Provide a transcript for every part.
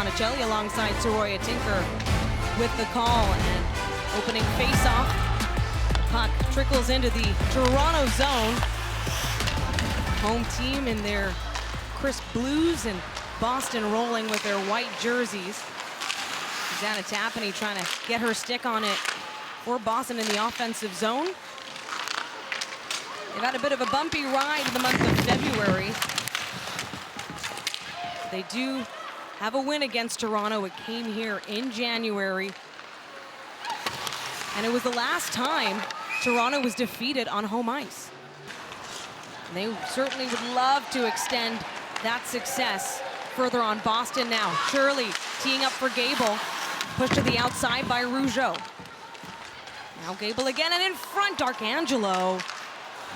Monticelli alongside Soroya Tinker with the call, and opening face-off. Puck trickles into the Toronto zone. Home team in their crisp blues, and Boston rolling with their white jerseys. Susanna Tapany trying to get her stick on it for Boston in the offensive zone. They've had a bit of a bumpy ride in the month of February. They do have a win against Toronto. It came here in January. And it was the last time Toronto was defeated on home ice. And they certainly would love to extend that success further on Boston now. Shirley teeing up for Gable. Pushed to the outside by Rougeau. Now Gable again, and in front, D'Arcangelo.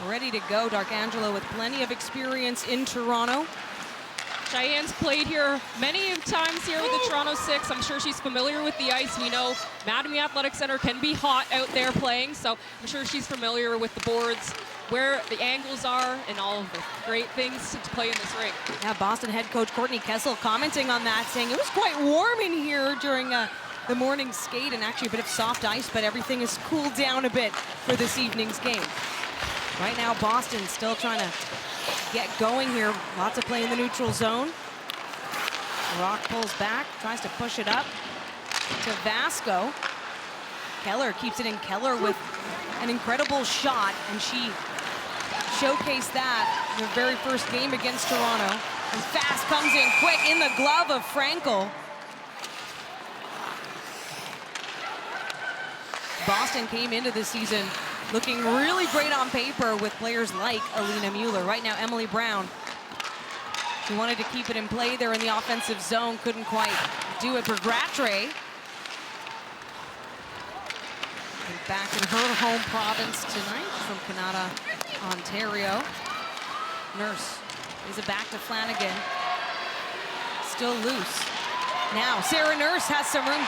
Ready to go. D'Arcangelo with plenty of experience in Toronto. Cheyenne's played here many times here with the Toronto Six. I'm sure she's familiar with the ice. We know Mattamy Athletic Center can be hot out there playing, so I'm sure she's familiar with the boards, where the angles are, and all of the great things to play in this rink. Yeah, Boston head coach Courtney Kessel commenting on that, saying it was quite warm in here during the morning skate, and actually a bit of soft ice, but everything has cooled down a bit for this evening's game. Right now, Boston still trying to get going here. Lots of play in the neutral zone. Rock pulls back, tries to push it up to Vasco. Keller keeps it in. Keller with an incredible shot, and she showcased that in her very first game against Toronto. And fast comes in quick in the glove of Frankel. Boston came into the season looking really great on paper with players like Alina Mueller. Right now, Emily Brown. She wanted to keep it in play there in the offensive zone. Couldn't quite do it for Gratre. Back in her home province tonight from Canada, Ontario. Nurse is it back to Flanagan. Still loose. Now, Sarah Nurse has some room.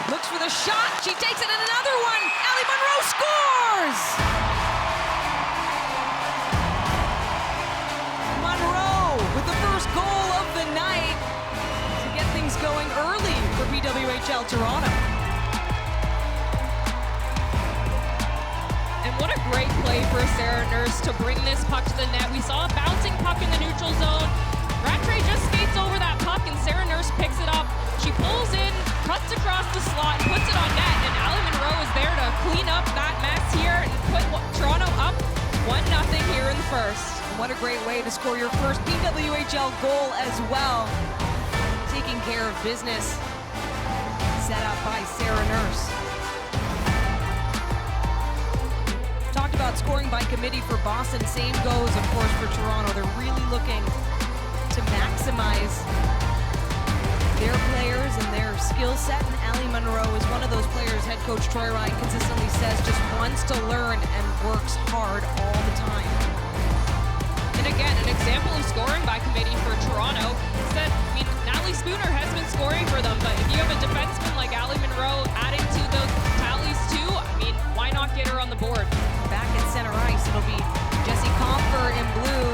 Looks for the shot. She takes it, and another one. Allie Monroe scores! Monroe with the first goal of the night to get things going early for PWHL Toronto. And what a great play for Sarah Nurse to bring this puck to the net. We saw a bouncing puck in the neutral zone. Rattray just skates over that puck, and Sarah Nurse picks it up. She pulls in, cuts across the slot, and puts it on net, and Allie Monroe is there to clean up that mess here and put Toronto up 1-0 here in the first. What a great way to score your first PWHL goal as well. Taking care of business. Set up by Sarah Nurse. Talked about scoring by committee for Boston. Same goes, of course, for Toronto. They're really looking to maximize their players and their skill set, and Allie Monroe is one of those players head coach Troy Ryan consistently says just wants to learn and works hard all the time. And again, an example of scoring by committee for Toronto is that, I mean, Natalie Spooner has been scoring for them, but if you have a defenseman like Allie Monroe adding to those tallies too, I mean, why not get her on the board? Back at center ice, it'll be Jessie Comfer in blue.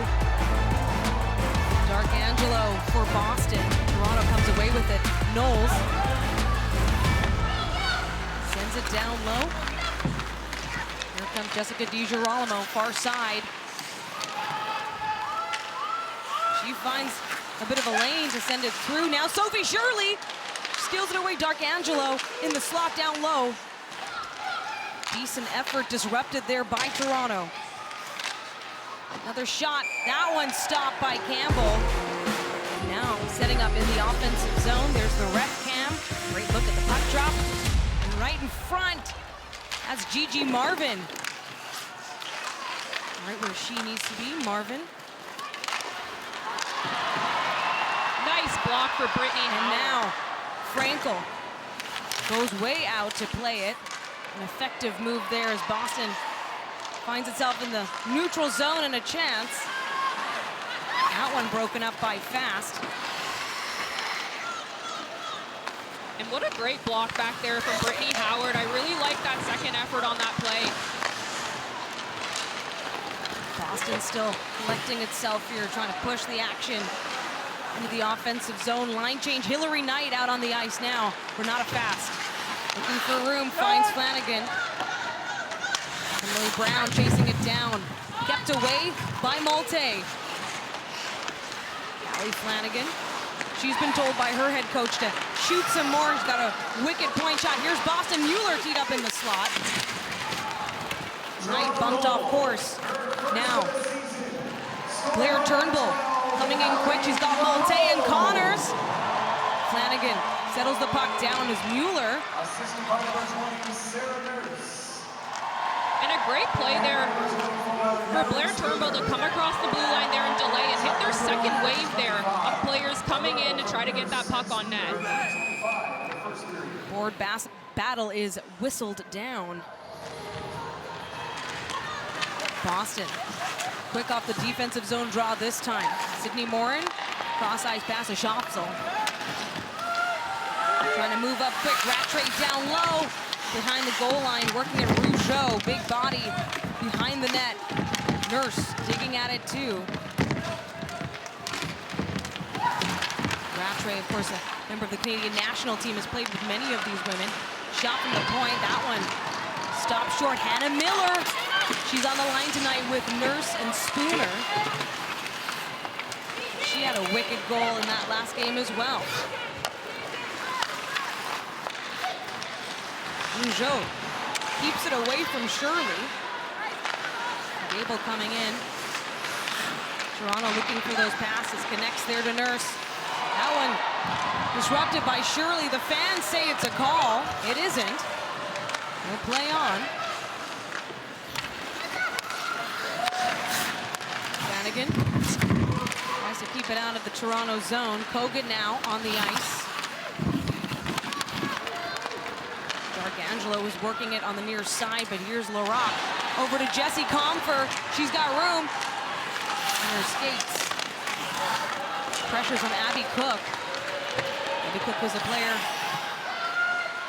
D'Arcangelo for Boston. Toronto comes away with it. Knowles sends it down low. Here comes Jessica DiGirolamo, far side. She finds a bit of a lane to send it through. Now Sophie Shirley steals it away. D'Arcangelo in the slot down low. Decent effort disrupted there by Toronto. Another shot. That one stopped by Campbell. Now setting up in the offensive zone. There's the ref cam. Great look at the puck drop. And right in front, that's Gigi Marvin. Right where she needs to be, Marvin. Nice block for Brittany. And now Frankel goes way out to play it. An effective move there as Boston finds itself in the neutral zone and a chance. That one broken up by Fast. And what a great block back there from Brittany Howard. I really like that second effort on that play. Boston still collecting itself here, trying to push the action into the offensive zone. Line change. Hillary Knight out on the ice now. Renata Fast looking for room, finds Flanagan. Emily Brown chasing it down. Kept away by Malte. Allie Flanagan. She's been told by her head coach to shoot some more. She's got a wicked point shot. Here's Boston Mueller teed up in the slot. Knight bumped off course. Now, Blair Turnbull coming in quick. She's got Malte and Connors. Flanagan settles the puck down as Mueller. And a great play there for Blair Turnbull to come across the blue line there and delay and hit their second wave there of players coming in to try to get that puck on net. Board battle is whistled down. Boston, quick off the defensive zone draw this time. Sydney Morin, cross-ice pass to Schopsel. Trying to move up quick, Rattray down low. Behind the goal line, working at Rougeau. Big body behind the net. Nurse digging at it too. Rattray, of course, a member of the Canadian national team, has played with many of these women. Shot from the point, that one stopped short. Hannah Miller, she's on the line tonight with Nurse and Spooner. She had a wicked goal in that last game as well. Rougeau keeps it away from Shirley. Gable coming in. Toronto looking for those passes. Connects there to Nurse. That one disrupted by Shirley. The fans say it's a call. It isn't. We'll play on. Flanagan tries to keep it out of the Toronto zone. Kogan now on the ice. Angelo was working it on the near side, but here's Larocque. Over to Jessie Comfer. She's got room. And her skates. Pressures on Abby Cook. Abby Cook was a player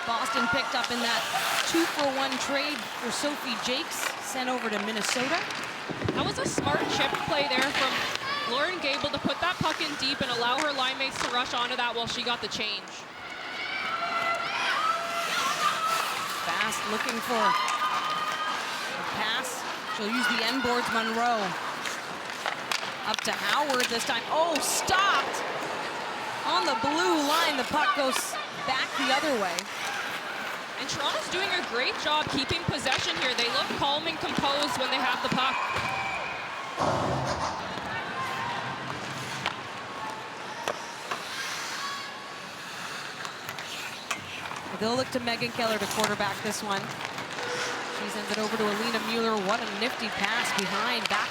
Boston picked up in that 2-for-1 trade for Sophie Jakes, sent over to Minnesota. That was a smart chip play there from Lauren Gable to put that puck in deep and allow her line mates to rush onto that while she got the change. Fast looking for a pass. She'll use the end boards. Monroe up to Howard this time. Oh, stopped on the blue line. The puck goes back the other way. And Toronto's doing a great job keeping possession here. They look calm and composed when they have the puck. They'll look to Megan Keller to quarterback this one. She sends it over to Alina Mueller. What a nifty pass behind, back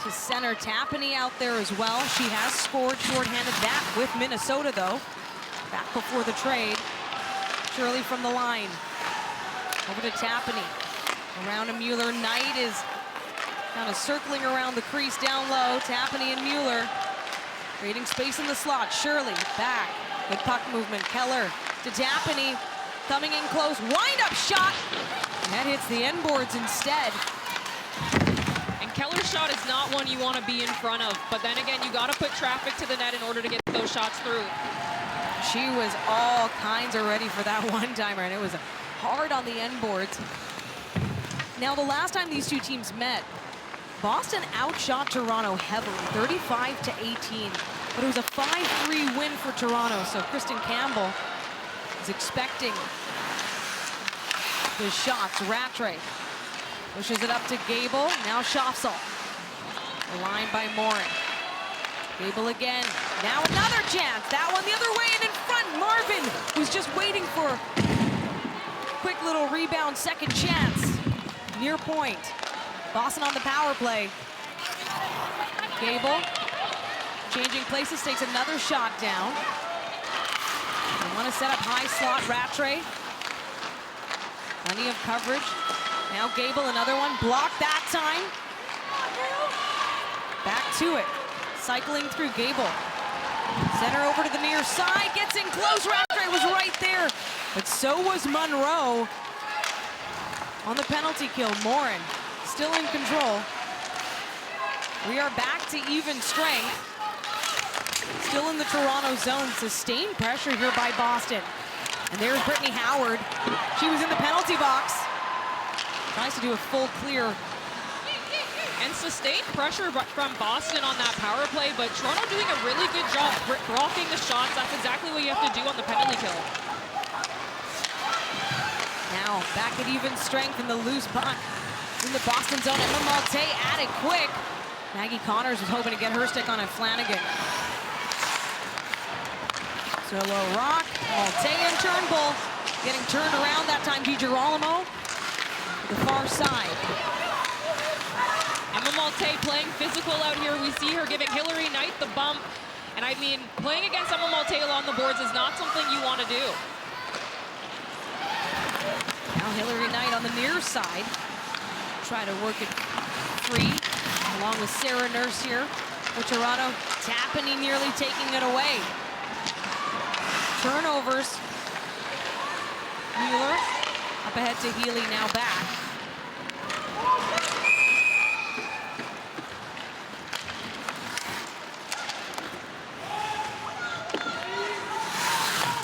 to center. Tapani out there as well. She has scored shorthanded, that with Minnesota though. Back before the trade. Shirley from the line. Over to Tapani. Around to Mueller. Knight is kind of circling around the crease down low. Tapani and Mueller creating space in the slot. Shirley back. Good puck movement. Keller to Tapani, coming in close, wind-up shot, and that hits the end boards instead. And Keller's shot is not one you want to be in front of, but then again, you got to put traffic to the net in order to get those shots through. She was all kinds of ready for that one-timer, and it was hard on the end boards. Now, the last time these two teams met, Boston outshot Toronto heavily, 35-18, but it was a 5-3 win for Toronto, so Kristen Campbell is expecting the shots. Rattray pushes it up to Gable. Now Schopsel. Line by Morin. Gable again. Now another chance. That one the other way and in front. Marvin was just waiting for a quick little rebound. Second chance. Near point. Boston on the power play. Gable changing places, takes another shot down. They want to set up high slot. Rattray. Plenty of coverage. Now Gable, another one. Blocked that time. Back to it. Cycling through Gable. Center over to the near side. Gets in close. Rattray was right there. But so was Monroe. On the penalty kill, Morin still in control. We are back to even strength. Still in the Toronto zone. Sustained pressure here by Boston. And there's Brittany Howard. She was in the penalty box. Tries to do a full clear. And sustained pressure from Boston on that power play, but Toronto doing a really good job blocking the shots. That's exactly what you have to do on the penalty kill. Now back at even strength in the loose puck. In the Boston zone, Emma Malte added quick. Maggie Connors was hoping to get her stick on a Flanagan. So low rock, Malte and Turnbull getting turned around that time. DiGirolamo the far side. Emma Malte playing physical out here. We see her giving Hillary Knight the bump. And I mean, playing against Emma Malte along the boards is not something you want to do. Now Hillary Knight on the near side. Try to work it free, along with Sarah Nurse here for Toronto. Tapani nearly taking it away. Turnovers. Mueller up ahead to Healey, now back.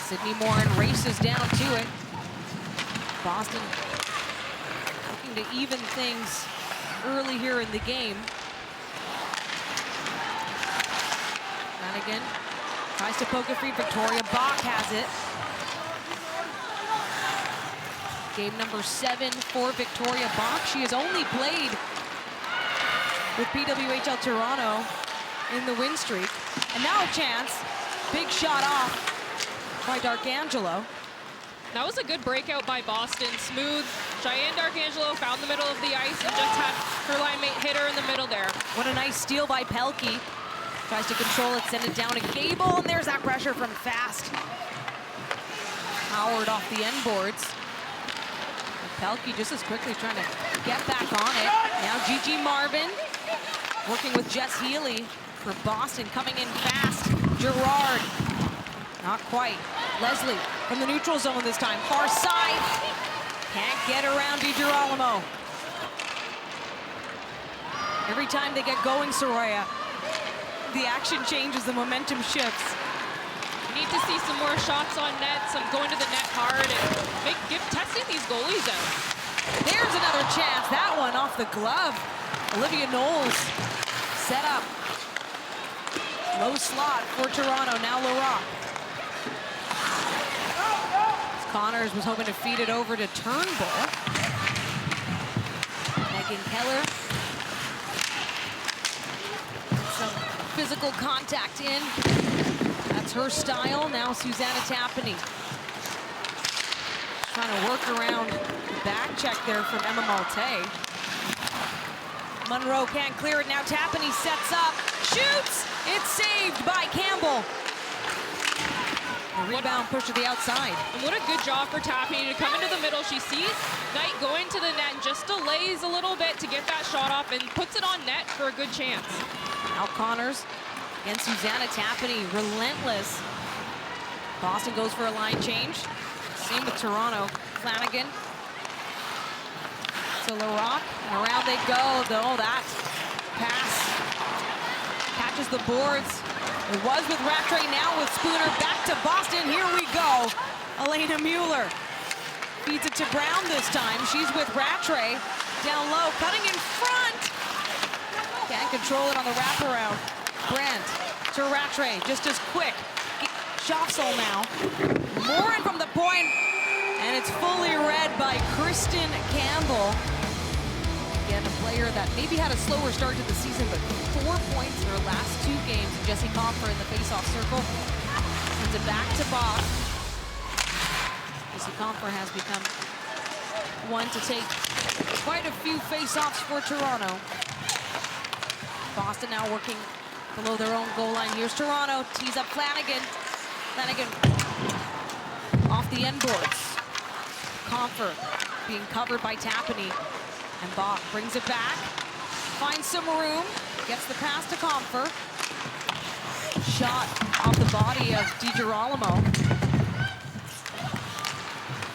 Sydney Morin races down to it. Boston looking to even things early here in the game. Flanagan tries to poke it free. Victoria Bach has it. Game number 7 for Victoria Bach. She has only played with PWHL Toronto in the win streak. And now a chance. Big shot off by Darkangelo. That was a good breakout by Boston. Smooth. Cheyenne Darkangelo found the middle of the ice and just had her line mate hit her in the middle there. What a nice steal by Pelkey. Tries to control it, send it down to Gable, and there's that pressure from Fast. Howard off the end boards. Pelkey just as quickly trying to get back on it. Now Gigi Marvin working with Jess Healey for Boston, coming in fast. Gerard, not quite. Leslie from the neutral zone this time. Far side, can't get around DiGirolamo. Every time they get going, Soraya, the action changes, the momentum shifts. We need to see some more shots on net, some going to the net hard, and testing these goalies out. There's another chance. That one off the glove. Olivia Knowles set up. Low slot for Toronto. Now LaRock. Connors was hoping to feed it over to Turnbull. Megan Keller. Some physical contact in. That's her style. Now Susanna Tapani. Trying to work around the back check there from Emma Malte. Monroe can't clear it. Now Tapani sets up, shoots. It's saved by Campbell. A rebound push to the outside. And what a good job for Tapani to come into the middle. She sees Knight going to the net and just delays a little bit to get that shot off and puts it on net for a good chance. Now Connors and Susanna Tapani, relentless. Boston goes for a line change. Same with Toronto. Flanagan to LaRock, and around they go. Oh, that pass catches the boards. It was with Rattray, now with Spooner. Back to Boston, here we go. Elena Mueller feeds it to Brown this time. She's with Rattray, down low, cutting in front. Can't control it on the wraparound. Brandt to Rattray, just as quick. Schaffsel now. Morin from the point, and it's fully read by Kristen Campbell. Again, a player that maybe had a slower start to the season, but 4 points in her last 2 games. Jessie Comfer in the face-off circle. Sends it back to Bach. Jessie Comfer has become one to take quite a few face-offs for Toronto. Boston now working below their own goal line. Here's Toronto, tees up Flanagan. Flanagan off the end boards. Comfer being covered by Tapani. And Bach brings it back. Finds some room. Gets the pass to Comfer. Shot off the body of DiGirolamo.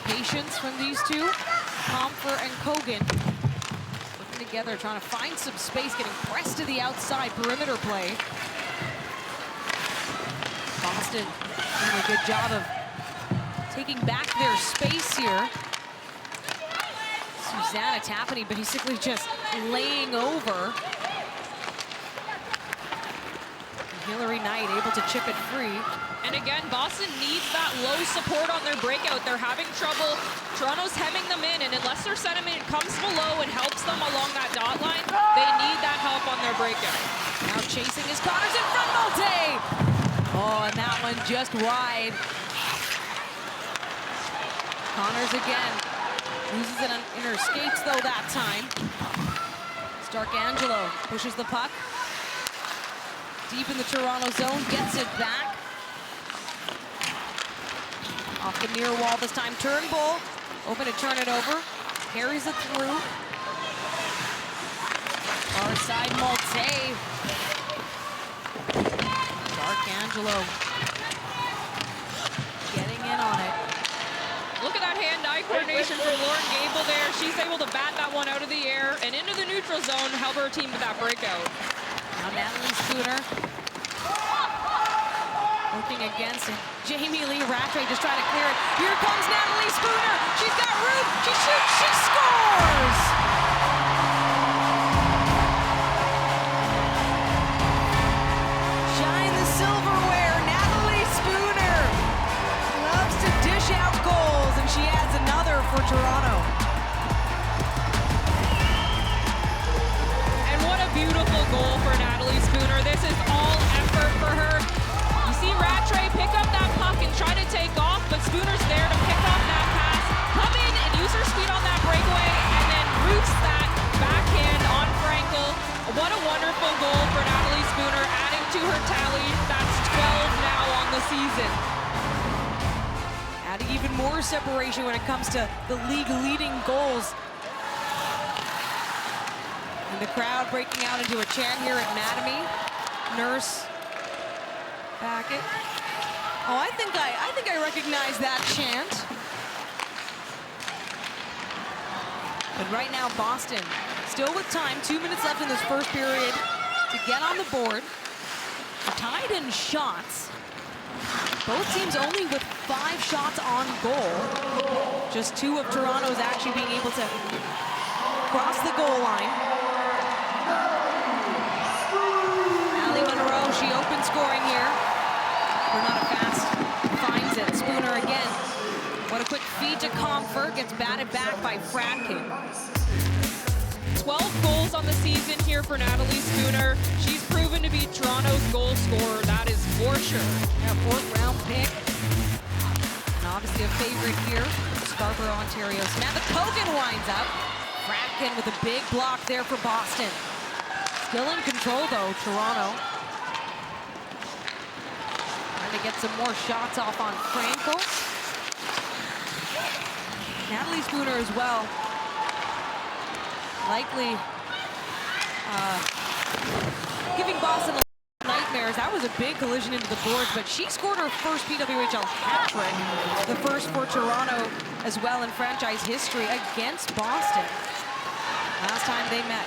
Patience from these two. Comfer and Kogan working together, trying to find some space, getting pressed to the outside. Perimeter play. Boston doing a good job of taking back their space here. Susanna Tapani basically just laying over. Hillary Knight able to chip it free. And again, Boston needs that low support on their breakout. They're having trouble. Toronto's hemming them in, and unless their sentiment comes below and helps them along that dot line, they need that help on their breakout. Now chasing is Connors in front, Malte! Oh, and that one just wide. Connors again. Loses it in her skates, though, that time. Starkangelo pushes the puck. Deep in the Toronto zone, gets it back. Off the near wall this time, Turnbull. Open to turn it over. Carries it through. Far side, Malte. Starkangelo getting in on it. Look at that hand-eye coordination from Lauren Gable there. She's able to bat that one out of the air and into the neutral zone, help her team with that breakout. Now Natalie Spooner working against it. Jamie Lee Rattray just trying to clear it. Here comes Natalie Spooner. She's got room. She shoots. She scores! Shine the silverware. Natalie Spooner loves to dish out goals, and she adds another for Toronto. And what a beautiful goal for Natalie Spooner. This is all effort for her. You see Rattray pick up that puck and try to take off, but Spooner's there to pick up that pass, come in and use her speed on that breakaway, and then roots that backhand on Frankel. What a wonderful goal for Natalie Spooner, adding to her tally. That's 12 now on the season. Adding even more separation when it comes to the league-leading goals. And the crowd breaking out into a chant here at Mattamy. Nurse Backett. Oh, I think I recognize that chant. But right now, Boston still with time, 2 minutes left in this first period to get on the board. They're tied in shots. Both teams only with 5 shots on goal. Just 2 of Toronto's actually being able to cross the goal line. Allie Monroe, she opens scoring here. Renata Fast finds it. Spooner again. What a quick feed to Comfort. Gets batted back by Fradkin. 12 goals on the season here for Natalie Spooner. She's proven to be Toronto's goal scorer. That is for sure. Yeah, 4th round pick. And obviously a favorite here. Scarborough, Ontario. Samantha Kogan winds up. Fradkin with a big block there for Boston. Still in control though, Toronto. Trying to get some more shots off on Frankel. Natalie Spooner as well. Likely giving Boston nightmares. That was a big collision into the boards, but she scored her first PWHL hat trick. The first for Toronto as well in franchise history against Boston. Last time they met.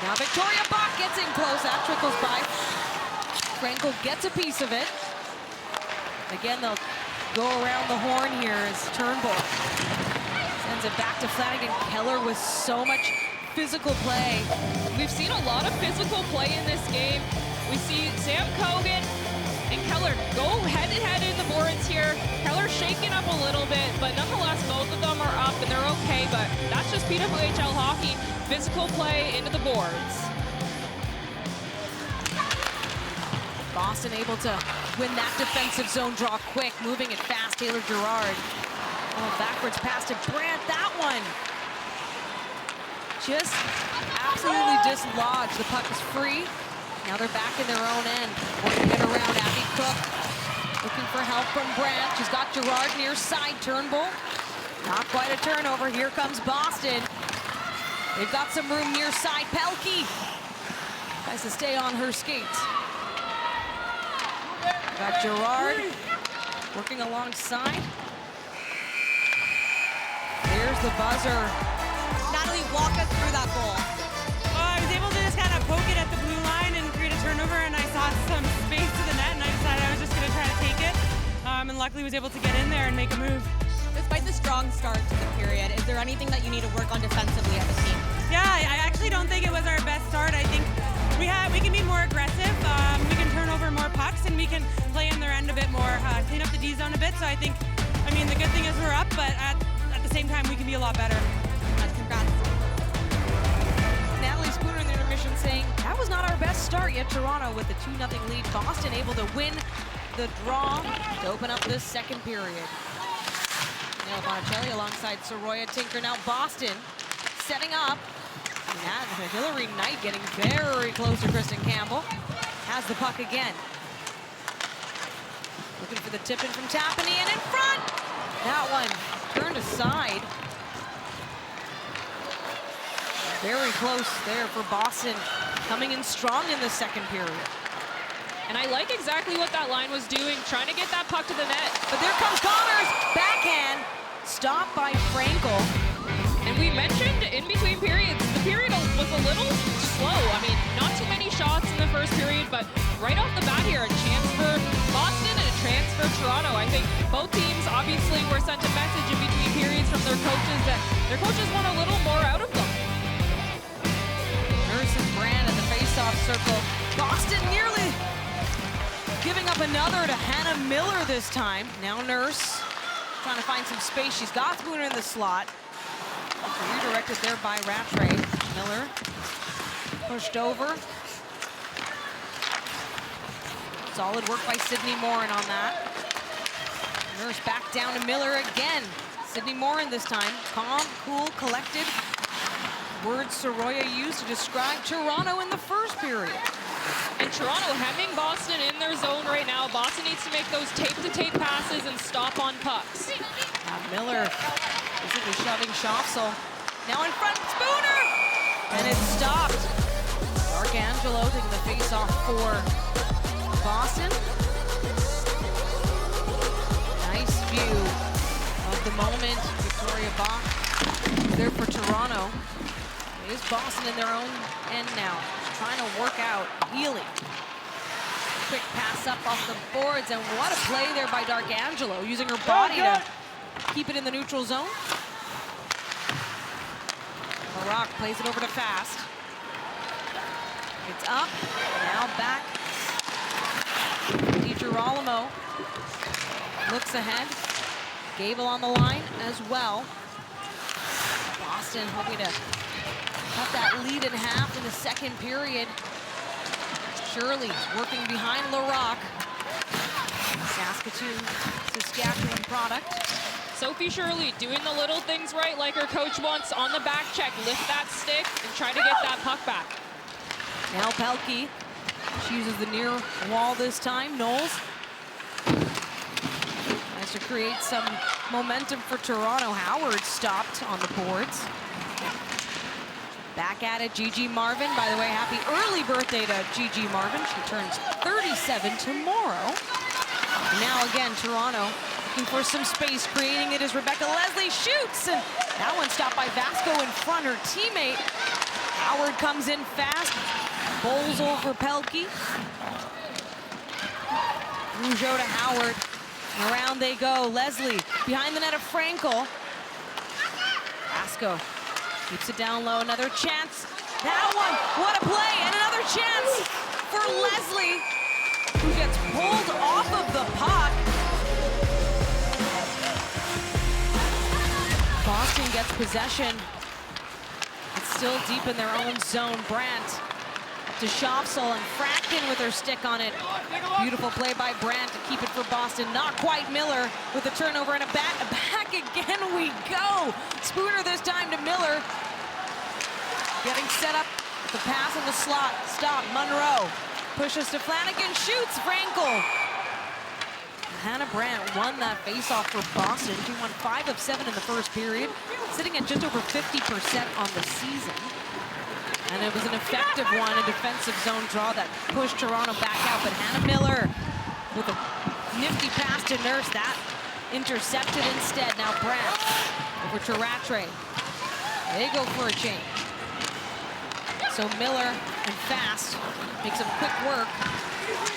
Now Victoria Bach gets in close. That trickles by. Frankel gets a piece of it. Again, they'll go around the horn here as Turnbull sends it back to Flanagan. Keller with so much physical play. We've seen a lot of physical play in this game. We see Sam Kogan and Keller go head-to-head in the boards here. Keller shaking up a little bit, but nonetheless, both of them are up and they're okay, but that's just PWHL hockey. Physical play into the boards. Boston able to win that defensive zone draw quick, moving it fast. Taylor Gerard. Oh, backwards pass to Brandt. That one just absolutely dislodged. The puck is free. Now they're back in their own end. Working it around. Abby Cook looking for help from Brandt. She's got Gerard near side. Turnbull. Not quite a turnover. Here comes Boston. They've got some room near side. Pelkey tries to stay on her skates. Got Gerard working alongside. There's the buzzer. Natalie, walk us through that goal. I was able to just kind of poke it at the blue line and create a turnover, and I saw some space to the net, and I decided I was just going to try to luckily was able to get in there and make a move. Despite the strong start to the period, is there anything that you need to work on defensively as a team? Yeah, I actually don't think it was our best start. I think we can be more aggressive. We can turn over more pucks, and we can play in their end a bit more, clean up the D zone a bit. So I think, the good thing is we're up, but at the same time, we can be a lot better. Congrats. Natalie Spooner in the intermission saying, that was not our best start, yet Toronto with the 2-0 lead. Boston able to win the draw to open up this second period. Now Bonicelli alongside Soroya Tinker. Now Boston setting up. And Hillary Knight getting very close to Kristen Campbell. Has the puck again. Looking for the tip in from Tapani and in front. That one turned aside. Very close there for Boston, coming in strong in the second period. And I like exactly what that line was doing, trying to get that puck to the net. But there comes Connors, backhand, stopped by Frankel. And we mentioned in between periods, the period was a little slow. Not too many shots in the first period, but right off the bat here, a chance for Boston and a chance for Toronto. I think both teams obviously were sent a message in between periods from their coaches that their coaches want a little more out of them. Nurse and Brand at the face-off circle. Boston nearly giving up another to Hannah Miller this time. Now Nurse trying to find some space. She's got Spooner in the slot. Redirected there by Rattray. Miller pushed over. Solid work by Sydney Morin on that. Nurse back down to Miller again. Sydney Morin this time. Calm, cool, collected. Words Soroya used to describe Toronto in the first period. And Toronto hemming Boston in their zone right now. Boston needs to make those tape-to-tape passes and stop on pucks. Now Miller basically shoving Schaffsel. Now in front, Spooner! And it's stopped. D'Arcangelo taking the face-off for Boston. Nice view of the moment. Victoria Bach there for Toronto. It is Boston in their own end now. Trying to work out Healey. Quick pass up off the boards, and what a play there by D'Arcangelo, using her body to keep it in the neutral zone. Maroc plays it over to Fast. It's up, now back. DiGirolamo looks ahead. Gable on the line as well. Boston hoping to cut that lead in half in the second period. Shirley working behind LaRock. Saskatoon, Saskatchewan product. Sophie Shirley doing the little things right like her coach wants on the back check. Lift that stick and try to get that puck back. Now Pelkey. She uses the near wall this time. Knowles tries to create some momentum for Toronto. Howard stopped on the boards. Back at it, Gigi Marvin. By the way, happy early birthday to Gigi Marvin. She turns 37 tomorrow. And now again, Toronto looking for some space. Creating it as Rebecca Leslie shoots. And that one stopped by Vasco in front, her teammate. Howard comes in fast. Bowls over Pelkey. Rougeau to Howard. And around they go. Leslie behind the net of Frankel. Vasco keeps it down low. Another chance. That one. What a play. And another chance for Leslie, who gets pulled off of the puck. Boston gets possession. It's still deep in their own zone. Brandt to Schaffsel, and Fracken with her stick on it. Beautiful play by Brandt to keep it for Boston. Not quite. Miller with a turnover and a back again we go. Spooner this time to Miller. Getting set up. The pass in the slot. Stop. Monroe pushes to Flanagan. Shoots. Frankel. Hannah Brandt won that faceoff for Boston. She won 5 of 7 in the first period, sitting at just over 50% on the season. And it was an effective one, a defensive zone draw that pushed Toronto back out. But Hannah Miller with a nifty pass to Nurse. That intercepted instead. Now Brandt over to Rattray. They go for a change. So Miller and Fast make some quick work,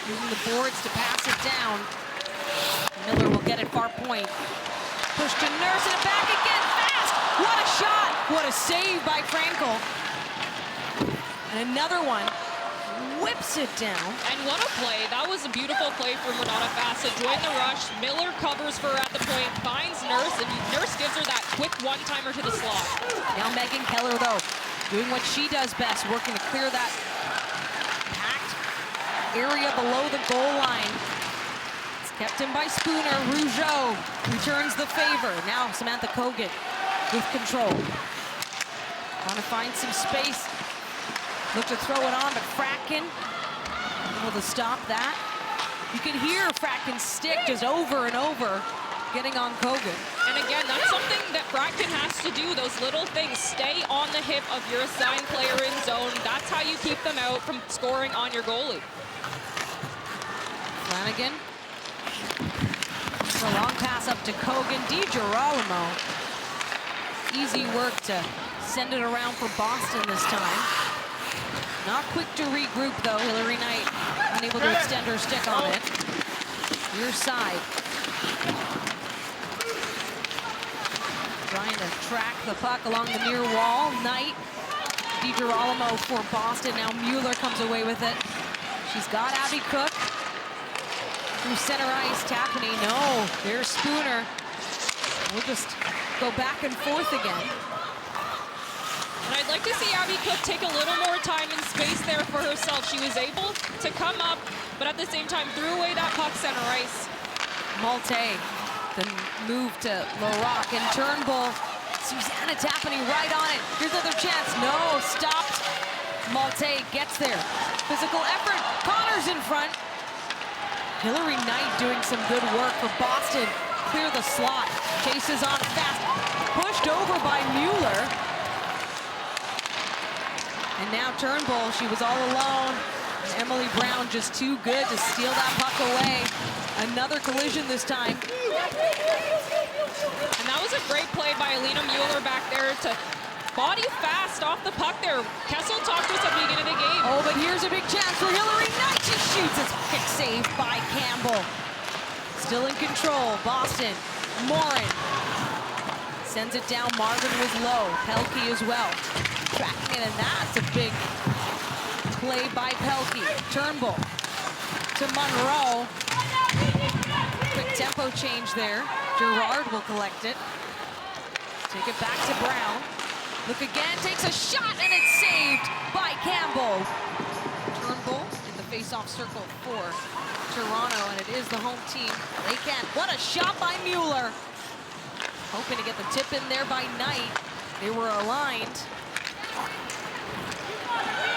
using the boards to pass it down. Miller will get it far point. Push to Nurse and back again, fast! What a shot! What a save by Frankel. And another one. Whips it down. And what a play. That was a beautiful play from Renata Fast to join the rush. Miller covers for her at the point, finds Nurse, and Nurse gives her that quick one-timer to the slot. Now Megan Keller, though, doing what she does best, working to clear that packed area below the goal line. It's kept in by Spooner. Rougeau returns the favor. Now Samantha Kogan with control. Want to find some space. Look to throw it on, but Fracken able to stop that. You can hear Fracken's stick just over and over getting on Kogan. And again, that's something that Fracken has to do, those little things. Stay on the hip of your assigned player in zone. That's how you keep them out from scoring on your goalie. Flanagan. It's a long pass up to Kogan. DiGirolamo. Easy work to send it around for Boston this time. Not quick to regroup, though. Hillary Knight unable to extend her stick on it. Near side. Trying to track the puck along the near wall. Knight. DiGirolamo for Boston. Now Mueller comes away with it. She's got Abby Cook. Through center ice, Tapany. No, there's Spooner. We'll just go back and forth again. And I'd like to see Abby Cook take a little more time and space there for herself. She was able to come up, but at the same time threw away that puck center ice. Malte, the move to LaRock and Turnbull. Susanna Tapany right on it. Here's another chance. No, stopped. Malte gets there. Physical effort. Connors in front. Hillary Knight doing some good work for Boston. Clear the slot. Chases on fast. Pushed over by Mueller. And now Turnbull, she was all alone. And Emily Brown just too good to steal that puck away. Another collision this time. And that was a great play by Alina Mueller back there to body fast off the puck there. Kessel talked to us at the beginning of the game. Oh, but here's a big chance for Hillary Knight. She shoots. It's kick saved by Campbell. Still in control. Boston. Morin sends it down. Marvin was low. Pelkey as well. Tracking it, and that's a big play by Pelkey. Turnbull to Monroe. Quick tempo change there. Gerard will collect it. Take it back to Brown. Look again, takes a shot, and it's saved by Campbell. Turnbull in the face-off circle for Toronto, and it is the home team. They can't. What a shot by Mueller. Hoping to get the tip in there by Knight. They were aligned.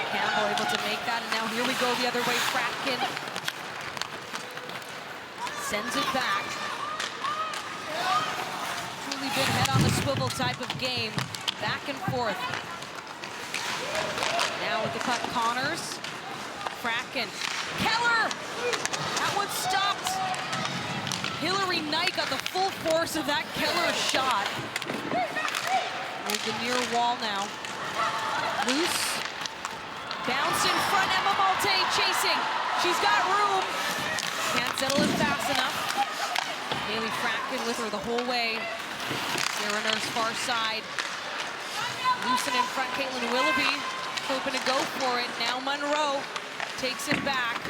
Campbell able to make that, and now here we go the other way. Fracken sends it back. Truly been head on the swivel type of game. Back and forth. Now with the puck, Connors. Fracken. Keller! That one stopped. Hillary Knight got the full force of that Keller shot. Hold the near wall now. Loose. Bounce in front, Emma Malte chasing. She's got room. Can't settle it fast enough. Healey Fracken with her the whole way. Sarah Nurse far side. Loosen in front, Caitlin Willoughby. Hoping to go for it. Now Monroe takes it back.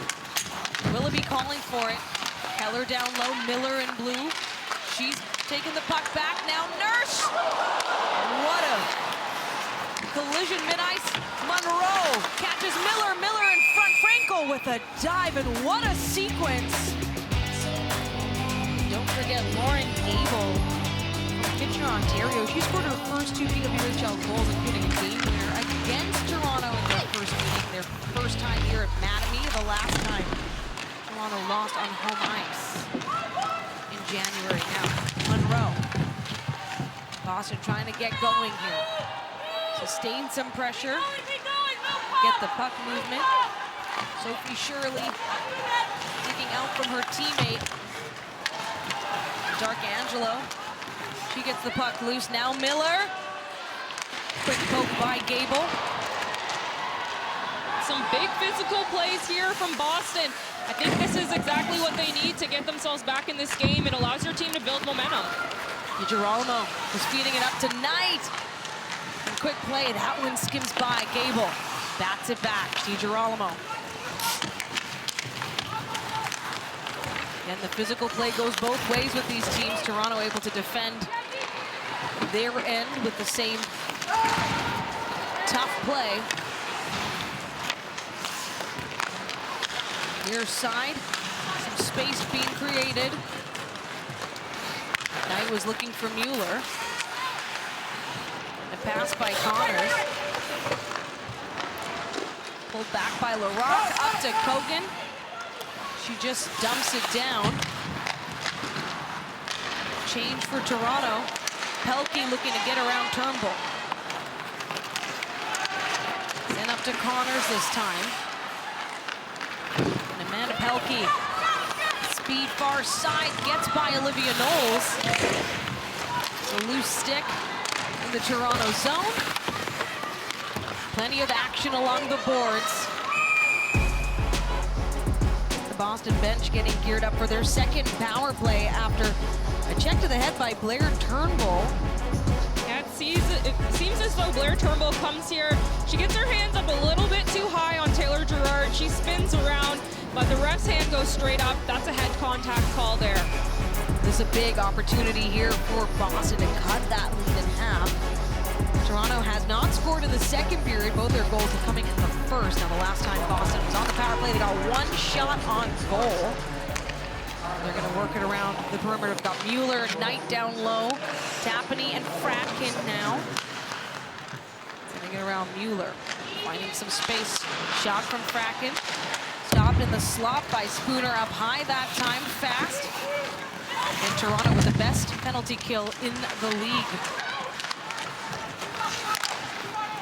Willoughby calling for it. Keller down low, Miller in blue. She's taking the puck back. Now Nurse. What a collision mid-ice. Monroe catches Miller. Miller in front. Frankel with a dive, and what a sequence. Don't forget Lauren Gable from Kitchener, Ontario. She scored her first 2 PWHL goals, including a game winner against Toronto in their first meeting. Their first time here at Mattamy. The last time Toronto lost on home ice in January. Now Monroe. Boston trying to get going here. Sustain some pressure. Get the puck movement. Sophie Shirley digging out from her teammate. Dark Angelo. She gets the puck loose. Now Miller. Quick poke by Gable. Some big physical plays here from Boston. I think this is exactly what they need to get themselves back in this game. It allows your team to build momentum. DiGirolamo was feeding it up tonight. And quick play, that one skims by. Gable bats it back. DiGirolamo. And the physical play goes both ways with these teams. Toronto able to defend their end with the same tough play. Near side, some space being created. Knight was looking for Mueller. And a pass by Connors. Pulled back by Larocque, up to Kogan. She just dumps it down. Change for Toronto. Pelkey looking to get around Turnbull. Sent up to Connors this time. And Amanda Pelkey. Speed far side, gets by Olivia Knowles. It's a loose stick in the Toronto zone. Plenty of action along the boards. The Boston bench getting geared up for their second power play after a check to the head by Blair Turnbull. Yeah, it seems as though Blair Turnbull comes here. She gets her hands up a little bit too high on Taylor Gerard. She spins around, but the ref's hand goes straight up. That's a head contact call there. This is a big opportunity here for Boston to cut that lead in half. Toronto has not scored in the second period. Both their goals are coming in the first. Now, the last time Boston was on the power play, they got one shot on goal. They're going to work it around the perimeter. They've got Mueller and Knight down low. Tapani and Fratkin now. Sending it around Mueller. Finding some space. Shot from Fratkin. Stopped in the slot by Spooner up high that time, fast. And Toronto with the best penalty kill in the league.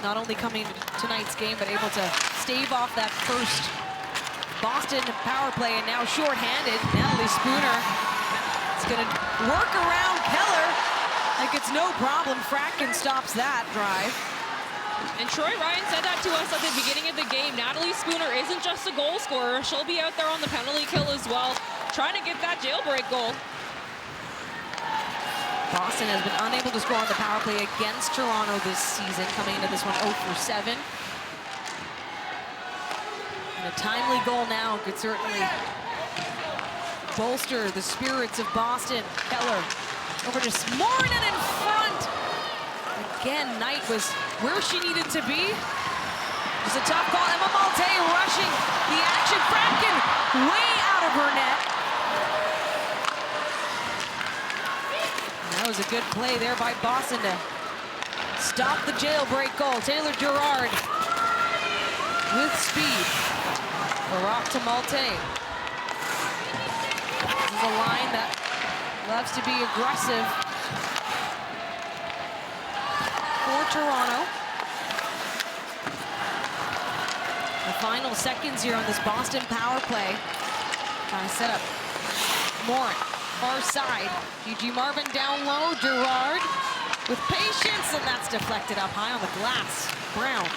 Not only coming to tonight's game, but able to stave off that first Boston power play, and now shorthanded. Natalie Spooner is going to work around Keller like it's no problem. Fratkin stops that drive. And Troy Ryan said that to us at the beginning of the game. Natalie Spooner isn't just a goal scorer. She'll be out there on the penalty kill as well, trying to get that jailbreak goal. Boston has been unable to score on the power play against Toronto this season, coming into this one 0 for 7. And a timely goal now could certainly bolster the spirits of Boston. Keller over to Smornin in front. Again, Knight was where she needed to be. It's a tough call. Emma Malte rushing the action. Fratkin way out of her net. That was a good play there by Boston to stop the jailbreak goal. Taylor Gerard with speed. Larocque to Malte. This is a line that loves to be aggressive for Toronto. The final seconds here on this Boston power play. Trying to set up Morin. Far side, Gigi Marvin down low, Gerard with patience, and that's deflected up high on the glass. Brown.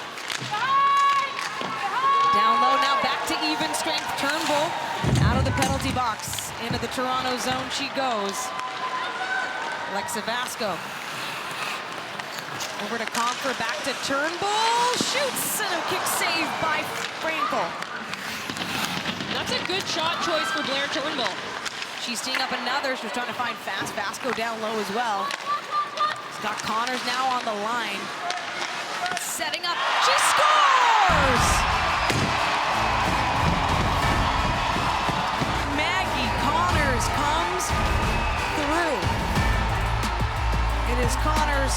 Down low, now back to even strength. Turnbull out of the penalty box. Into the Toronto zone she goes. Alexa Vasco. Over to Confer, back to Turnbull. Shoots, and a kick save by Frankel. That's a good shot choice for Blair Turnbull. She's teeing up another. She was trying to find fast. Vasco down low as well. She's got Connors now on the line. Setting up. She scores! Maggie Connors comes through. It is Connors'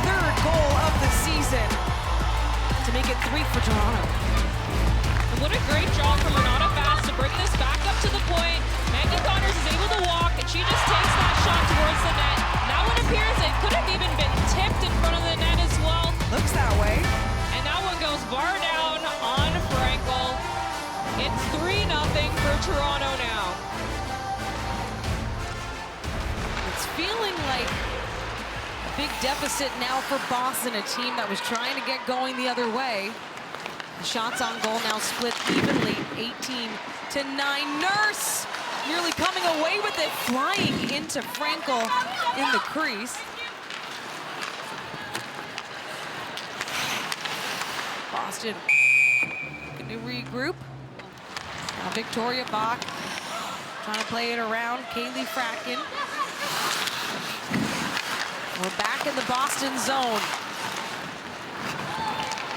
third goal of the season to make it 3 for Toronto. And what a great job from Renata Fast to bring this back up to the point. Maggie Connors is able to walk, and she just takes that shot towards the net. Now it appears it could have even been tipped in front of the net as well. Looks that way. And that one goes bar down on Frankel. It's 3-0 for Toronto now. It's feeling like a big deficit now for Boston, a team that was trying to get going the other way. The shots on goal now split evenly, 18-9. Nurse nearly coming away with it, flying into Frankel in the crease. Boston looking to regroup. Now Victoria Bach trying to play it around. Kaylee Fracken. We're back in the Boston zone.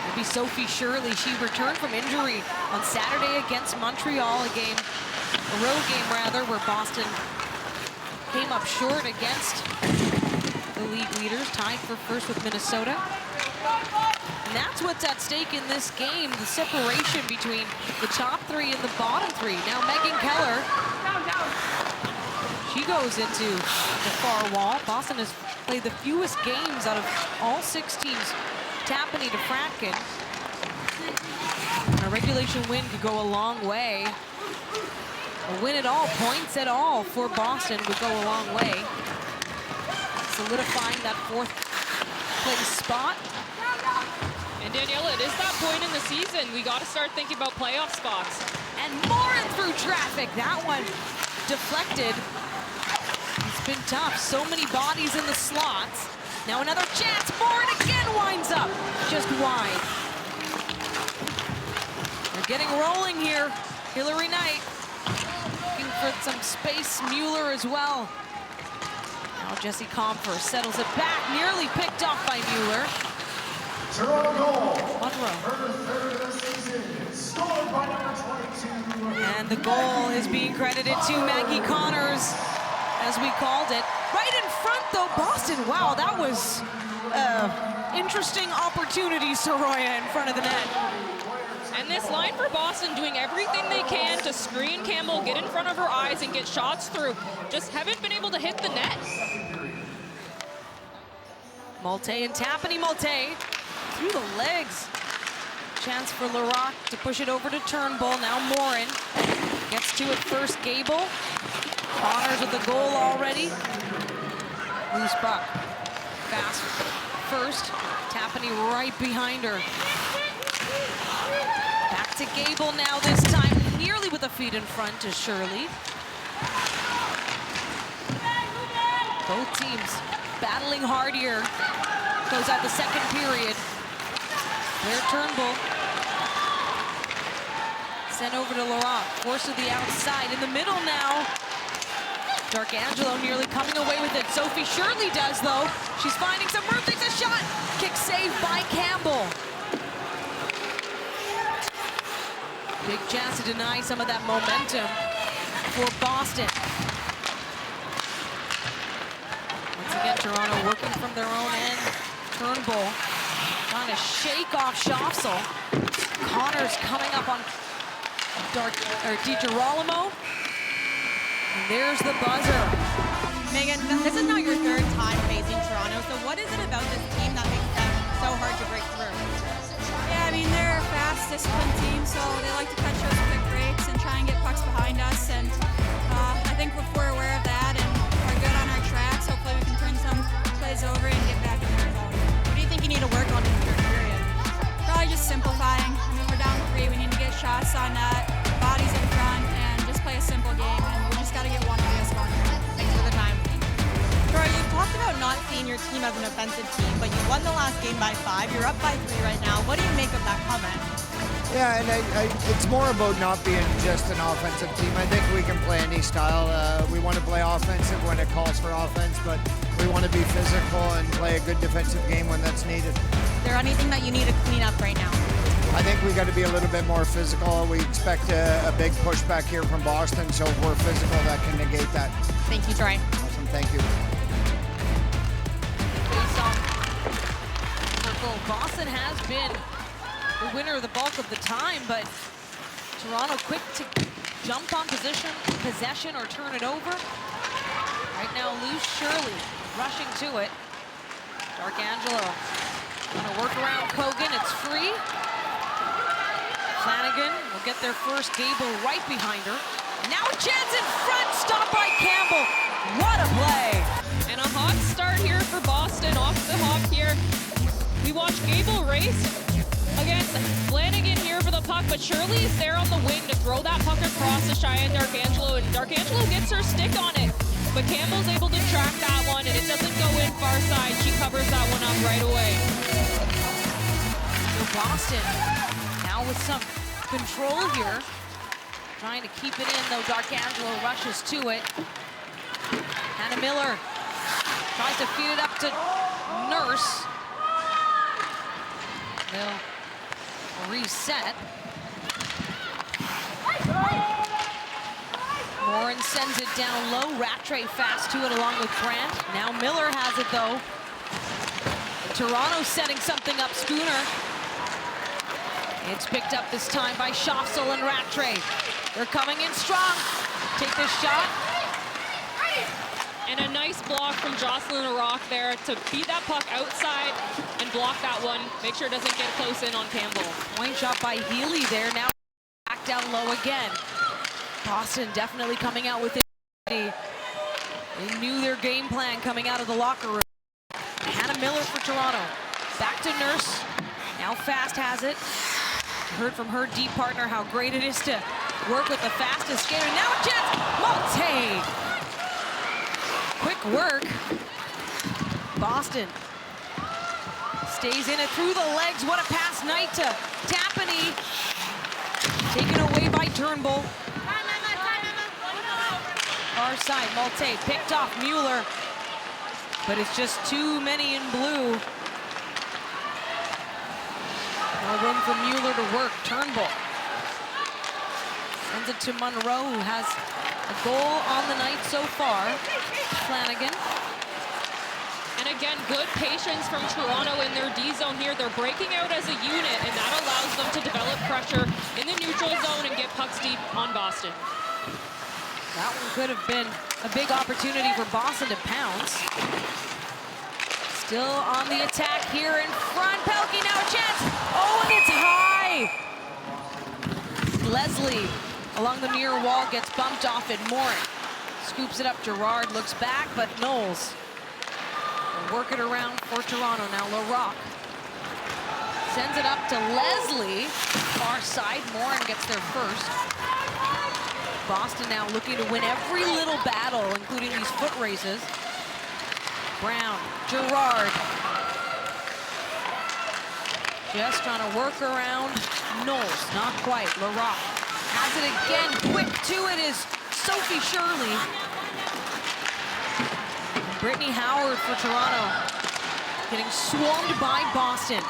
It'll be Sophie Shirley. She returned from injury on Saturday against Montreal, a road game rather, where Boston came up short against the league leaders, tied for first with Minnesota. And that's what's at stake in this game, the separation between the top three and the bottom three. Now Megan Keller, she goes into the far wall. Boston has played the fewest games out of all 6 teams. Tapani to Fracken. A regulation win could go a long way. A win at all, points at all for Boston would go a long way. Solidifying that 4th place spot. And Daniela, it is that point in the season. We got to start thinking about playoff spots. And Morin through traffic. That one deflected. It's been tough. So many bodies in the slots. Now another chance. Morin again winds up just wide. They're getting rolling here. Hillary Knight looking for some space. Mueller as well. Now Jesse Comfer settles it back. Nearly picked off by Mueller. And the goal is being credited to Maggie Connors, as we called it. Right in front, though, Boston. Wow, that was interesting opportunity, Soroya, in front of the net. And this line for Boston doing everything they can to screen Campbell, get in front of her eyes, and get shots through. Just haven't been able to hit the net. Malte and Tapani. Malte through the legs. Chance for Larocque to push it over to Turnbull. Now Morin gets to it first. Gable. Connors with the goal already. Loose puck. Fast first. Tapani right behind her. Back to Gable now this time. Nearly with the feet in front to Shirley. Both teams battling hard here. Close out the second period. Blair Turnbull sent over to Larocque. Forced to the outside. In the middle now. Darkangelo nearly coming away with it. Sophie Shirley does, though. She's finding some room. Takes a shot. Kick saved by Campbell. Big chance to deny some of that momentum for Boston. Once again, Toronto working from their own end. Turnbull trying to shake off Schaffsel. Connors coming up on DiGirolamo. And there's the buzzer. Megan, this is now your 3rd time facing Toronto, so what is it about this team that makes them so hard to break through? Yeah, I mean, they're a fast, disciplined team, so they like to catch those quick breaks and try and get pucks behind us, and I think we're aware of that and are good on our tracks. Hopefully we can turn some plays over and get back in their zone. What do you think you need to work on in the 3rd period? Probably just simplifying. I mean, we're down 3. We need to get shots on net, bodies in front, and just play a simple game, and we just got to get one of this one. Thanks for the time. Troy, you've talked about not seeing your team as an offensive team, but you won the last game by 5. You're up by 3 right now. What do you make of that comment? Yeah, and it's more about not being just an offensive team. I think we can play any style. We want to play offensive when it calls for offense, but we want to be physical and play a good defensive game when that's needed. Is there anything that you need to clean up right now? I think we got to be a little bit more physical. We expect a big pushback here from Boston, so if we're physical, that can negate that. Thank you, Troy. Awesome, thank you. Boston has been the winner of the bulk of the time, but Toronto quick to jump on possession or turn it over. Right now, loose Shirley rushing to it. Darkangelo gonna work around Kogan. It's free. Flanagan will get their first. Gable right behind her. Now a chance in front, stopped by Campbell. What a play! And a hot start here for Boston, off the hop here. We watched Gable race Again, Flanagan here for the puck, but Shirley is there on the wing to throw that puck across to Cheyenne Darkangelo, and Darkangelo gets her stick on it. But Campbell's able to track that one, and it doesn't go in far side. She covers that one up right away. So Boston now with some control here. Trying to keep it in, though. Darkangelo rushes to it. Hannah Miller tries to feed it up to Nurse. They'll reset. Morin sends it down low. Rattray fast to it along with Grant. Now Miller has it, though. Toronto setting something up. Schooner. It's picked up this time by Schaffsel and Rattray. They're coming in strong. Take this shot. And a nice block from Jocelyn Rock there to beat that puck outside and block that one. Make sure it doesn't get close in on Campbell. Point shot by Healey there. Now back down low again. Boston definitely coming out with it. They knew their game plan coming out of the locker room. Hannah Miller for Toronto. Back to Nurse. Now Fast has it. Heard from her deep partner how great it is to work with the fastest skater. Now a chance. Malte. Quick work. Boston stays in it through the legs. What a pass night to Tapani. Taken away by Turnbull. Far side, Malte picked off Mueller. But it's just too many in blue. No room for Mueller to work. Turnbull sends it to Monroe, who has a goal on the night so far. Flanagan. And again, good patience from Toronto in their D zone here. They're breaking out as a unit, and that allows them to develop pressure in the neutral zone and get pucks deep on Boston. That one could have been a big opportunity for Boston to pounce. Still on the attack here in front. Pelkey now a chance. Oh, and it's high. Leslie along the near wall gets bumped off it. Morin scoops it up. Gerard looks back, but Knowles will work it around for Toronto. Now LaRock sends it up to Leslie. Far side. Morin gets there first. Boston now looking to win every little battle, including these foot races. Brown, Gerard. Just trying to work around Knowles, not quite. LaRock has it again. Quick to it is Sophie Shirley. Brittany Howard for Toronto, getting swarmed by Boston.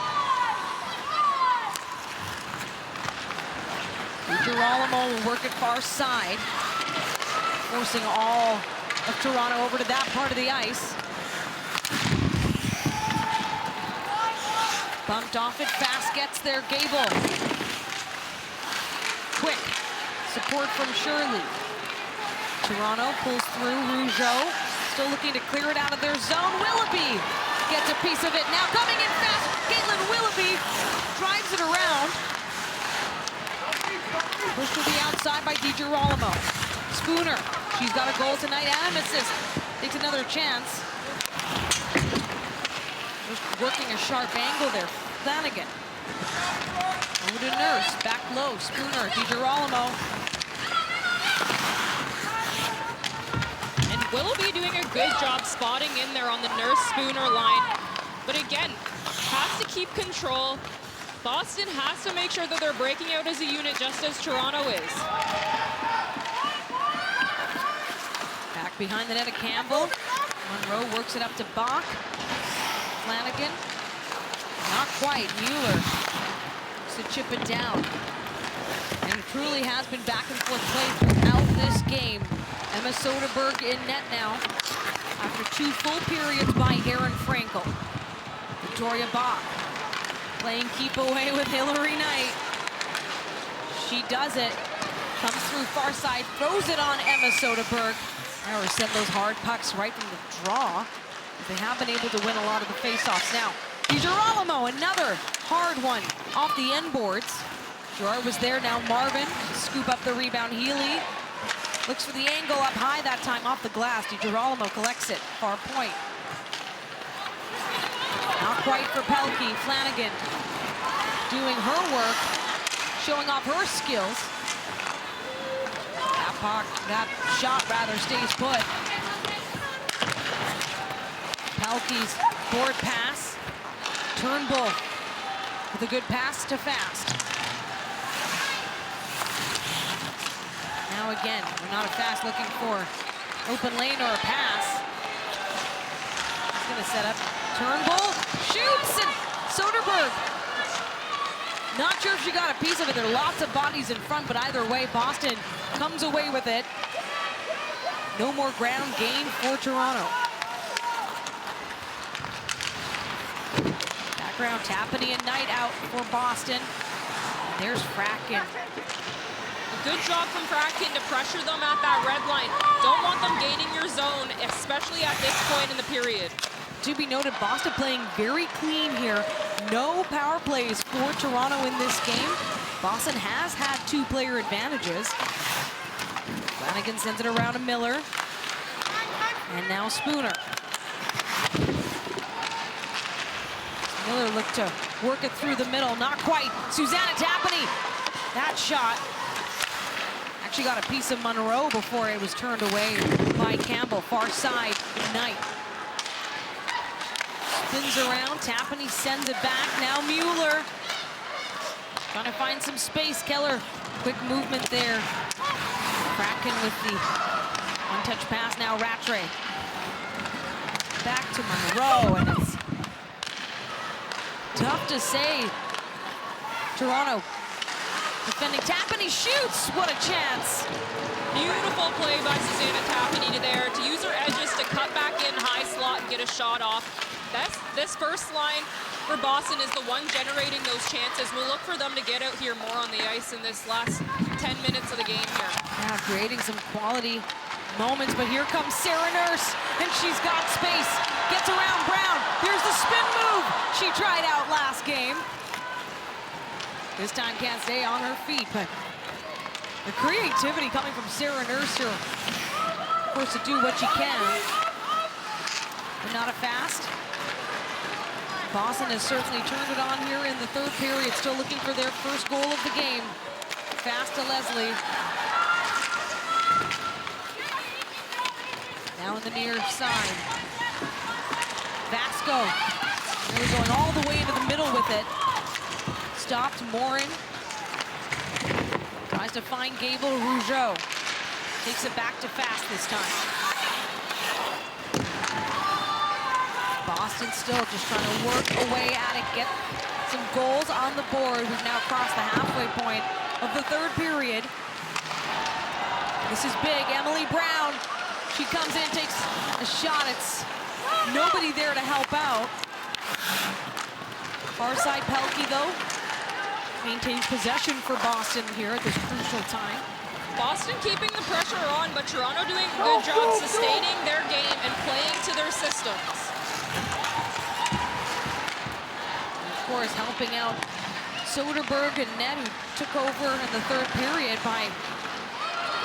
Girolamo will work it far side, forcing all of Toronto over to that part of the ice. Bumped off it, Fast gets there, Gable. Quick support from Shirley. Toronto pulls through, Rougeau still looking to clear it out of their zone. Willoughby gets a piece of it, now coming in fast. Caitlin Willoughby drives it around. Pushed to the outside by DiGirolamo. Spooner, she's got a goal tonight and an assist. Takes another chance. Just working a sharp angle there. Flanagan. Over to Nurse, back low. Spooner, DiGirolamo. And Willoughby doing a good job spotting in there on the Nurse-Spooner line. But again, has to keep control. Boston has to make sure that they're breaking out as a unit just as Toronto is. Back behind the net of Campbell. Monroe works it up to Bach. Flanagan. Not quite. Mueller to chip it down. And it truly has been back and forth play throughout this game. Emma Soderberg in net now after 2 full periods by Erin Frankel. Victoria Bach playing keep away with Hillary Knight. She does it. Comes through far side, throws it on Emma Soderberg. Now we send those hard pucks right from the draw. They have been able to win a lot of the faceoffs. Now, DiGirolamo, another hard one off the end boards. Gerard was there, now Marvin. Scoop up the rebound, Healey. Looks for the angle up high that time off the glass. DiGirolamo collects it, far point. Not quite for Pelkey, Flanagan. doing her work, showing off her skills. That shot rather stays put. Pelkey's board pass. Turnbull with a good pass to Fast. Now again, we're not a Fast looking for open lane or a pass. He's gonna set up. Turnbull shoots, and Soderberg. Not sure if she got a piece of it. There are lots of bodies in front, but either way, Boston comes away with it. No more ground gain for Toronto. Background, Tapani and Knight out for Boston. And there's Fracken. A good job from Fracken to pressure them at that red line. Don't want them gaining your zone, especially at this point in the period. To be noted, Boston playing very clean here. No power plays for Toronto in this game. Boston has had 2-player advantages. Flanagan sends it around to Miller. And now Spooner. Miller looked to work it through the middle. Not quite. Susanna Tapani. That shot actually got a piece of Monroe before it was turned away by Campbell. Far side, Knight. Spins around, Tapani sends it back. Now Mueller trying to find some space. Keller, quick movement there. Fracken with the one-touch pass. Now Rattray. Back to Monroe, and it's tough to say. Toronto defending. Tapani shoots. What a chance. Beautiful play by Susanna Tapani there to use her edges to cut back in high slot and get a shot off. This first line for Boston is the one generating those chances. We'll look for them to get out here more on the ice in this last 10 minutes of the game here. Yeah, creating some quality moments, but here comes Sarah Nurse, and she's got space. Gets around Brown. Here's the spin move she tried out last game. This time can't stay on her feet, but the creativity coming from Sarah Nurse here, of course, to do what she can, but not a Fast. Boston has certainly turned it on here in the third period, still looking for their first goal of the game. Fast to Leslie. Now in the near side. Vasco. Really going all the way into the middle with it. Stopped Morin. Tries to find Gable. Rougeau takes it back to Fast this time. Boston still just trying to work away at it, get some goals on the board. We've now crossed the halfway point of the third period. This is big. Emily Brown. She comes in, takes a shot. It's nobody there to help out. Far side Pelkey, though, maintains possession for Boston here at this crucial time. Boston keeping the pressure on, but Toronto doing a good job sustaining their game and playing to their systems. Of course, helping out Soderberg and Ned, who took over in the third period by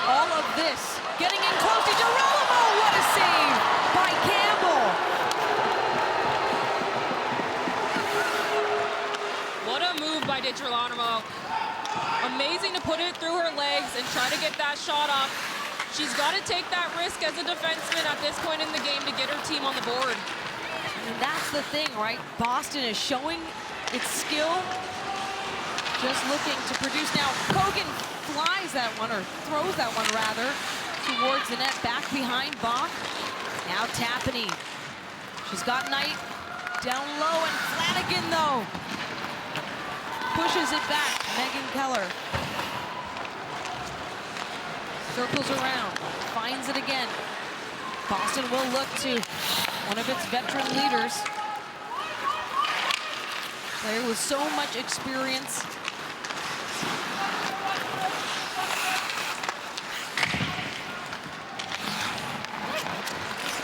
all of this. Getting in close to Girolamo. What a save by Campbell. What a move by Girolamo. Amazing to put it through her legs and try to get that shot off. She's got to take that risk as a defenseman at this point in the game to get her team on the board. And that's the thing, right? Boston is showing its skill, just looking to produce. Now, Kogan flies that one, or throws that one rather, towards the net, back behind Bach. Now Tapani. She's got Knight down low, and Flanagan, though, pushes it back. Megan Keller circles around, finds it again. Boston will look to one of its veteran leaders. Player with so much experience.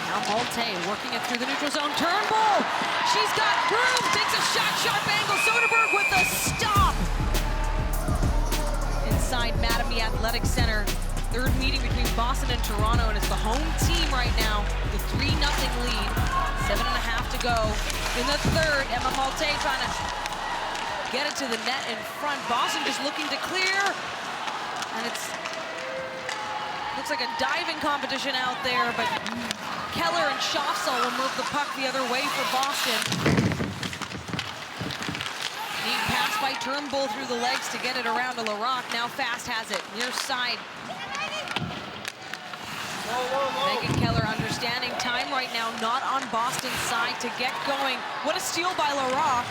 Now Malte working it through the neutral zone. Turnbull! She's got room, takes a shot, sharp angle. Soderberg with the stop! Inside Mattamy Athletic Center. Third meeting between Boston and Toronto, and it's the home team right now. The 3-0 lead. 7.5 to go in the third. Emma Malte trying to get it to the net in front. Boston just looking to clear, and looks like a diving competition out there, but Keller and Schaffsall will move the puck the other way for Boston. Neat pass by Turnbull through the legs to get it around to Larocque. Now Fast has it, near side. Megan Keller understanding time right now, not on Boston's side to get going. What a steal by Larocque.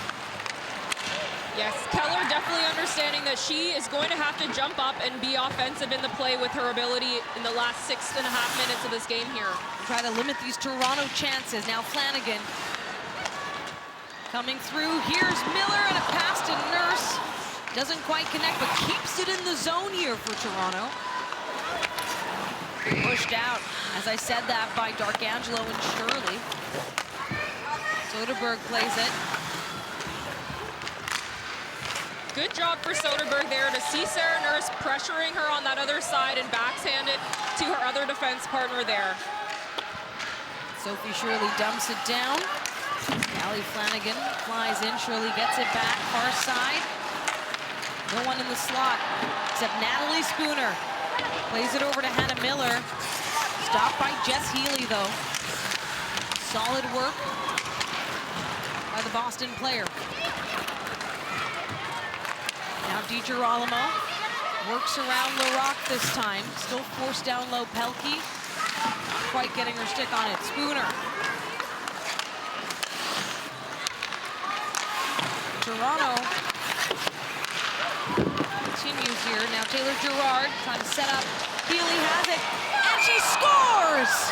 Yes, Keller definitely understanding that she is going to have to jump up and be offensive in the play with her ability in the last 6.5 minutes of this game here. Try to limit these Toronto chances. Now Flanagan coming through. Here's Miller and a pass to Nurse. Doesn't quite connect, but keeps it in the zone here for Toronto. Pushed out, as I said that, by Darkangelo and Shirley. Soderberg plays it. Good job for Soderberg there to see Sarah Nurse pressuring her on that other side and backhand it to her other defense partner there. Sophie Shirley dumps it down. Allie Flanagan flies in. Shirley gets it back, far side. No one in the slot except Natalie Spooner. Plays it over to Hannah Miller. Stopped by Jess Healey, though. Solid work by the Boston player. Now DiGirolamo works around Larocque this time. Still forced down low. Pelkey not quite getting her stick on it. Spooner. Toronto continues here. Now Taylor Gerard trying to set up. Healey has it, and she scores!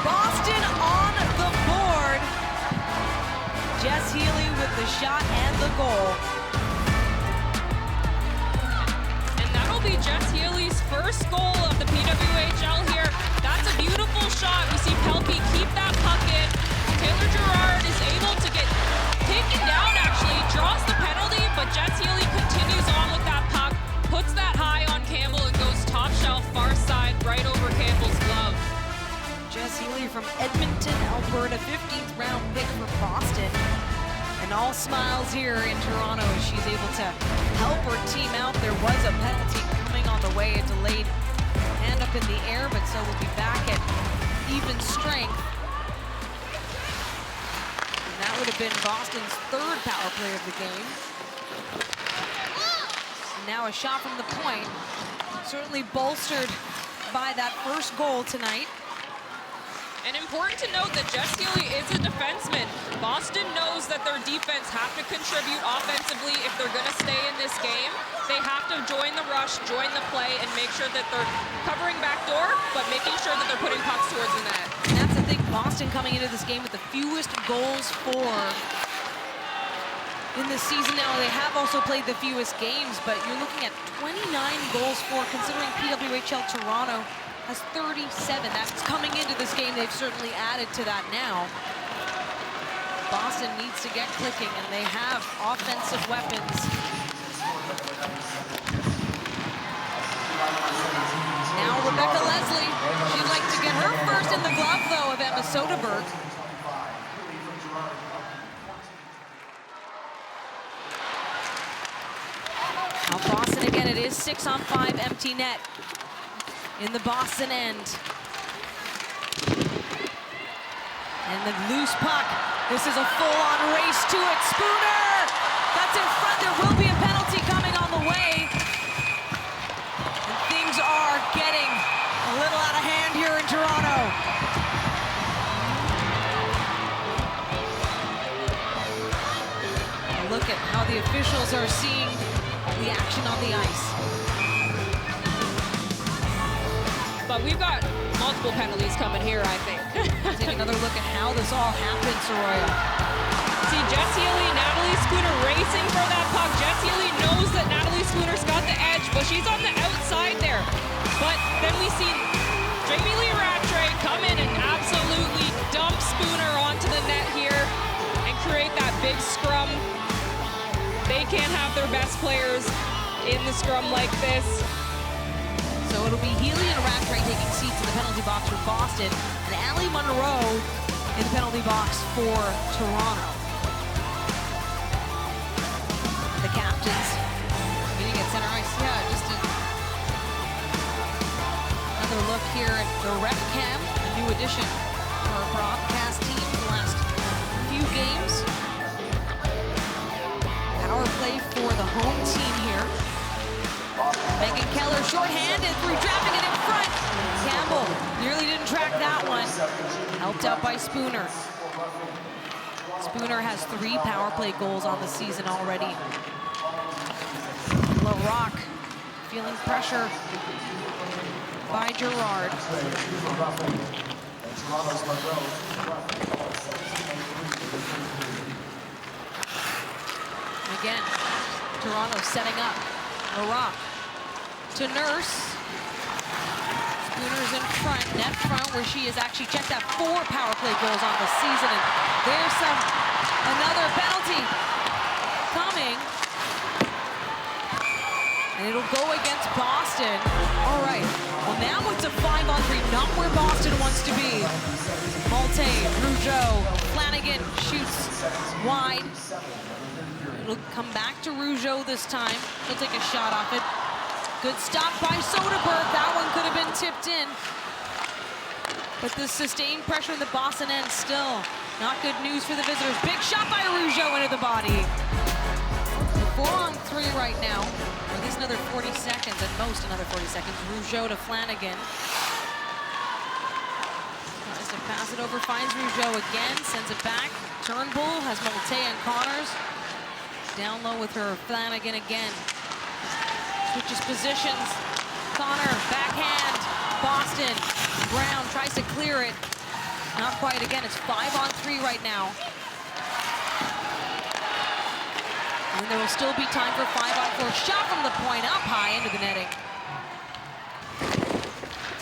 Boston on the board. Jess Healey with the shot and the goal. And that'll be Jess Healey's first goal of the PWHL here. That's a beautiful shot. We see Pelkey keep that puck in. Taylor Gerard is able to get taken down, actually, draws the penalty, but Jess Healey continues on with that puck, puts that high on Campbell and goes top shelf, far side, right over Campbell's glove. Jess Healey from Edmonton, Alberta, 15th round pick for Boston. And all smiles here in Toronto as she's able to help her team out. There was a penalty coming on the way, a delayed hand up in the air, but so we'll be back at even strength. And that would have been Boston's third power play of the game. And now a shot from the point, certainly bolstered by that first goal tonight. And important to note that Jess Healey is a defenseman. Boston knows that their defense have to contribute offensively if they're going to stay in this game. They have to join the rush, join the play, and make sure that they're covering backdoor, but making sure that they're putting pucks towards the net. And that's the thing, Boston coming into this game with the fewest goals for in this season. Now, they have also played the fewest games, but you're looking at 29 goals for, considering PWHL Toronto has 37. That's coming into this game. They've certainly added to that now. Boston needs to get clicking, and they have offensive weapons. Now Rebecca Leslie. She'd like to get her first in the glove, though, of Emma Soderberg. Now Boston again. It is 6-on-5 empty net in the Boston end. And the loose puck. This is a full-on race to it. Spooner! That's in front. There will be a penalty coming on the way. And things are getting a little out of hand here in Toronto. Look at how the officials are seeing the action on the ice. But we've got multiple penalties coming here, I think. Take another look at how this all happened, Soroya. See Jess Healey, Natalie Spooner racing for that puck. Jess Healey knows that Natalie Spooner's got the edge, but she's on the outside there. But then we see Jamie Lee Rattray come in and absolutely dump Spooner onto the net here and create that big scrum. They can't have their best players in the scrum like this. So it'll be Healey and Rattray taking seats in the penalty box for Boston. And Allie Monroe in the penalty box for Toronto. The captains meeting at center ice. Yeah, just another look here at the ref cam, a new addition for our broadcast team the last few games. Power play for the home team here. Megan Keller shorthanded through driving it in front. Campbell nearly didn't track that one. Helped out by Spooner. Spooner has 3 power play goals on the season already. LaRock feeling pressure by Gerard. Again, Toronto setting up. LaRock to Nurse. Spooner's in front, net front, where she has actually checked out 4 power play goals on the season. And there's another penalty coming. And it'll go against Boston. All right, well now it's a 5-on-3, not where Boston wants to be. Malte, Rougeau, Flanagan shoots wide. It'll come back to Rougeau this time. She'll take a shot off it. Good stop by Soderberg. That one could have been tipped in. But the sustained pressure in the Boston end still not good news for the visitors. Big shot by Rougeau into the body. 4-on-3 right now. Or at least another 40 seconds, at most another 40 seconds. Rougeau to Flanagan. Tries to pass it over, finds Rougeau again, sends it back. Turnbull has Malte and Connors. Down low with her, Flanagan again. Switches positions. Connor, backhand. Boston. Brown tries to clear it. Not quite again. It's 5-on-3 right now. And there will still be time for 5-on-4. Shot from the point up high into the netting.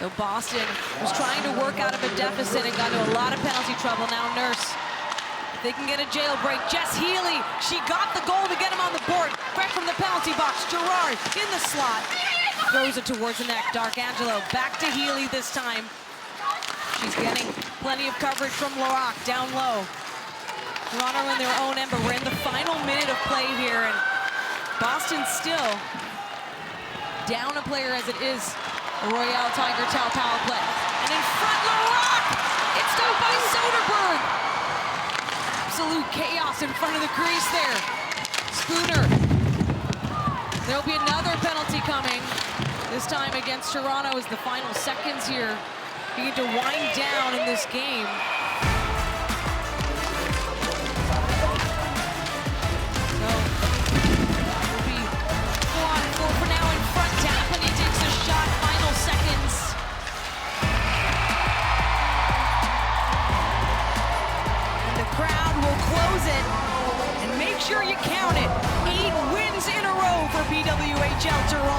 So Boston was trying to work out of a deficit and got into a lot of penalty trouble. Now Nurse. They can get a jailbreak. Jess Healey, she got the goal to get him on the board. Right from the penalty box. Gerard in the slot. Throws it towards the net. D'Arcangelo back to Healey this time. She's getting plenty of coverage from LaRock down low. Toronto in their own end, but we're in the final minute of play here, and Boston still down a player as it is a Royale Tiger power play. And in front, LaRock! It's done by Soderberg! Absolute chaos in front of the crease there. Spooner. There'll be another penalty coming. This time against Toronto as the final seconds here begin to wind down in this game. So it'll be 4-on-4 for now in front. Tapani takes a shot, final seconds. And the crowd will close it. And make sure you count it. 8 wins in a row for PWHL Toronto.